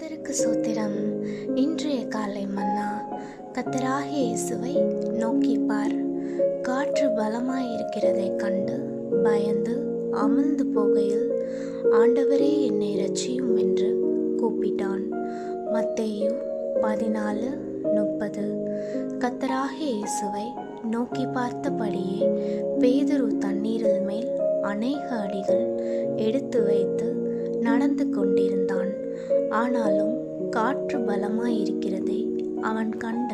கர்த்தருக்கு சோத்திரம். இன்றைய காலை மன்னா. கர்த்தராகிய இயேசுவை நோக்கிப்பார். காற்று பலமாயிருக்கிறதைக் கண்டு பயந்து அமிழ்ந்து போகையில், ஆண்டவரே என்னை இரட்சியும் என்று கூப்பிட்டான். மத்தேயு 14:30. கர்த்தராகிய இயேசுவை நோக்கி பார்த்தபடியே பேதுரு தண்ணீரில் மேல் அநேக அடிகள் எடுத்து வைத்து நடந்து கொண்டிருந்தான். ஆனாலும் காற்று பலமாயிருக்கிறதை அவன் கண்ட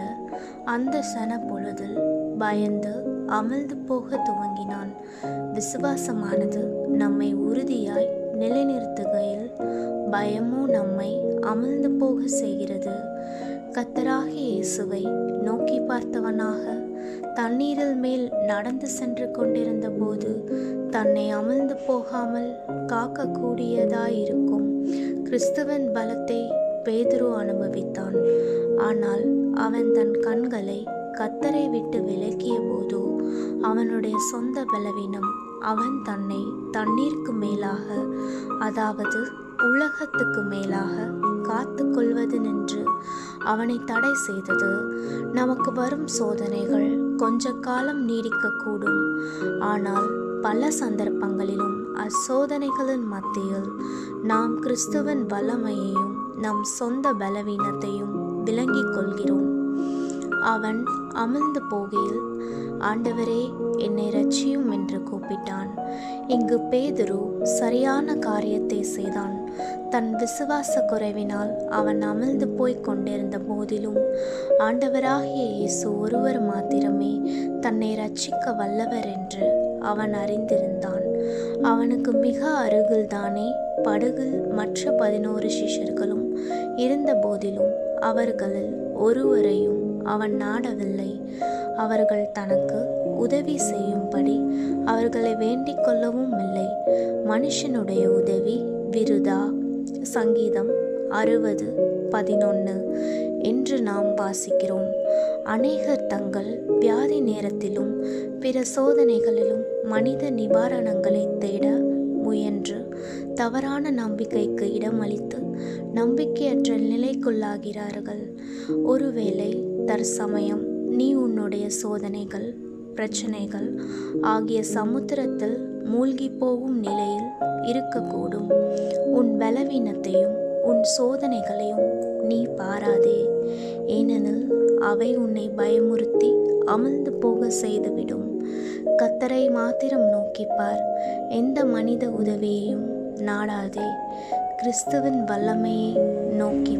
அந்த சன பொழுதில் பயந்து அமிழ்ந்து போக துவங்கினான். விசுவாசமானது நம்மை உறுதியாய் நிலைநிறுத்துகையில் பயமோ நம்மை அமிழ்ந்து போக செய்கிறது. கர்த்தராகிய இயேசுவை நோக்கி பார்த்தவனாக தண்ணீரில் மேல் நடந்து சென்று கொண்டிருந்த போது தன்னை அமிழ்ந்து போகாமல் காக்கக்கூடியதாயிருக்கும் கிறிஸ்துவின் பலத்தை பேதுரு அனுபவித்தான். ஆனால் அவன் தன் கண்களை கர்த்தரை விட்டு விலக்கிய போதோ அவனுடைய சொந்த பலவீனம் அவன் தன்னை தண்ணீருக்கு மேலாக, அதாவது உலகத்துக்கு மேலாக காத்து கொள்வது நின்று அவனை தடை செய்தது. நமக்கு வரும் சோதனைகள் கொஞ்ச காலம் நீடிக்கக்கூடும். ஆனால் பல சந்தர்ப்பங்களிலும் அச்சோதனைகளின் மத்தியில் நாம் கிறிஸ்துவின் வல்லமையையும் நம் சொந்த பலவீனத்தையும் விளங்கிக் கொள்கிறோம். அவன் அமிழ்ந்து போகையில், ஆண்டவரே என்னை இரட்சியும் என்று கூப்பிட்டான். இங்கு பேதுரு சரியான காரியத்தை செய்தான். தன் விசுவாச குறைவினால் அவன் அமிழ்ந்து போய்க் கொண்டிருந்த போதிலும் ஆண்டவராகிய இயேசு ஒருவர் மாத்திரமே தன்னை இரட்சிக்க வல்லவர் என்று அவன் அறிந்திருந்தான். அவனுக்கு மிக அருகில்தானே படகில் மற்ற 11 சிஷ்யர்களும் இருந்த போதிலும் அவர்களில் ஒருவரையும் அவன் நாடவில்லை. அவர்கள் தனக்கு உதவி செய்யும்படி அவர்களை வேண்டிக் கொள்ளவும் இல்லை. மனுஷனுடைய உதவி விருதா. சங்கீதம் 60:11 என்று நாம் வாசிக்கிறோம். அநேகர் தங்கள் வியாதி நேரத்திலும் பிற சோதனைகளிலும் மனித நிவாரணங்களை தேட முயன்று தவறான நம்பிக்கைக்கு இடமளித்து நம்பிக்கையற்ற நிலைக்குள்ளாகிறார்கள். ஒருவேளை தற்சமயம் நீ உன்னுடைய சோதனைகள், பிரச்சனைகள் ஆகிய சமுத்திரத்தில் மூழ்கி போகும் நிலையில் இருக்கக்கூடும். உன் பலவீனத்தையும் உன் சோதனைகளையும் நீ பாராதே. ஏனெனில் அவை உன்னை பயமுறுத்தி அமிழ்ந்து போக செய்துவிடும். கர்த்தரை மாத்திரம் நோக்கிப்பார். எந்த மனித உதவியையும் நாடாதே. கிறிஸ்துவின் வல்லமையை நோக்கி